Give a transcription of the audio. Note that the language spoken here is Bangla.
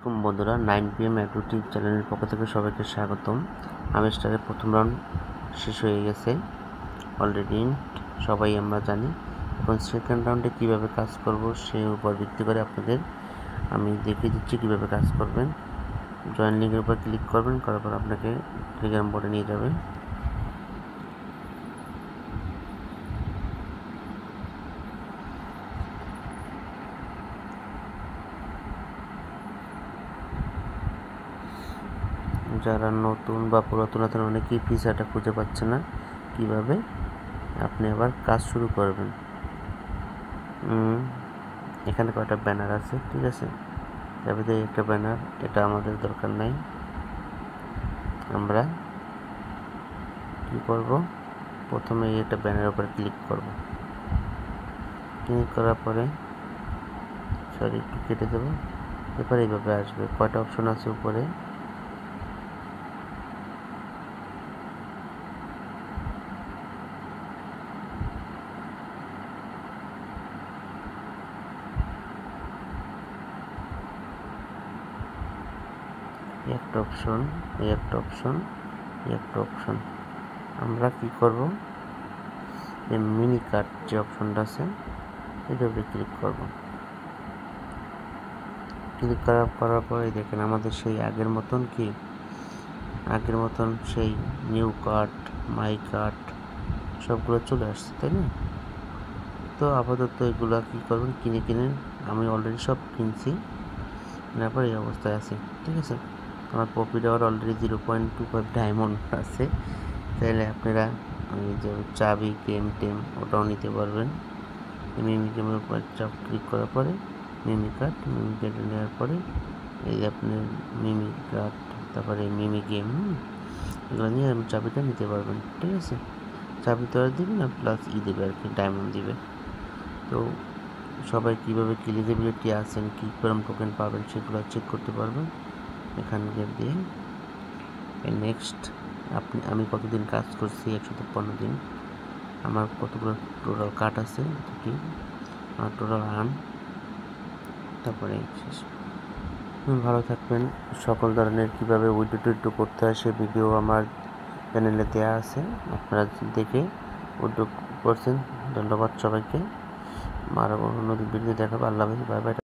আলাইকুম বন্ধুরা, 9pm অ্যাডুটিভ চ্যানেলের পক্ষ থেকে সবাইকে স্বাগতম। হামস্টারের প্রথম রাউন্ড শেষ হয়ে গেছে অলরেডি, সবাই আমরা জানি। এখন সেকেন্ড রাউন্ডে কীভাবে কাজ করব সেই উপর ভিত্তি করে আপনাদের আমি দেখিয়ে দিচ্ছি কীভাবে কাজ করবেন। জয়েন লিঙ্কের উপর ক্লিক করবেন, করার পর আপনাকে টেলিগ্রাম বোর্ডে নিয়ে যাবে। যারা নতুন বা পুরাতন আছেন অনেকেই ফিচারটা খুঁজে পাচ্ছে না, কিভাবে আপনি আবার কাজ শুরু করবেন। এখানে কয়টা ব্যানার আছে, ঠিক আছে, যাতে একটা ব্যানার, এটা আমাদের দরকার নাই। আমরা কি করব, প্রথমে একটা ব্যানারের উপর ক্লিক করব। ক্লিক করার পরে একটু কেটে দেবো। এরপর এইভাবে আসবে, কয়টা অপশন আছে উপরে, একটা অপশন, একটা অপশন, একটা অপশন। আমরা কি করব, এই মিনি কার্ড যে অপশনটা আছে এটার উপরে ক্লিক করব। ক্লিক করার পরে দেখেন আমাদের সেই আগের মতন সেই নিউ কার্ড, মাই কার্ড সবগুলো চলে আসছে, তাই না? তো আপাতত এগুলো কী করবেন, কিনে আমি অলরেডি সব কিনছি, তারপর এই অবস্থায় আছে, ঠিক আছে। আমার প্রফিট আওয়ার অলরেডি 0.25 ডায়মন্ড আছে। তাহলে আপনারা ওই যে চাবি টেম ওটাও নিতে পারবেন। মিমি গেমের উপর চাপ ক্লিক করার পরে মিমি কার্ড নেওয়ার পরে এই যে আপনার মিমি কার্ড, তারপরে মিমি গেম, এগুলো নিয়ে চাবিটা নিতে পারবেন, ঠিক আছে। চাবি তো আর দিবেন না, প্লাস দেবে আর কি, ডায়মন্ড দিবে। তো সবাই কীভাবে এলিজিবিলিটি আছেন, কী রকম টোকেন পাবেন সেগুলো চেক করতে পারবেন এখানে দিয়ে। নেক্সট আমি কতদিন কাজ করছি, 153 দিন। আমার কতগুলো টোটাল কাট আছে, কি আমার টোটাল আর্ন। তারপরে ভালো থাকবেন। সকল ধরনের কীভাবে উইথড্র করতে হয় সে ভিডিও আমার চ্যানেলে দেওয়া আছে, আপনারা দেখে উইথড্র করছেন। ধন্যবাদ সবাইকে। আরও অন্য ভিডিও দেখাবো। আল্লাহ হাফেজ, বাই বাই।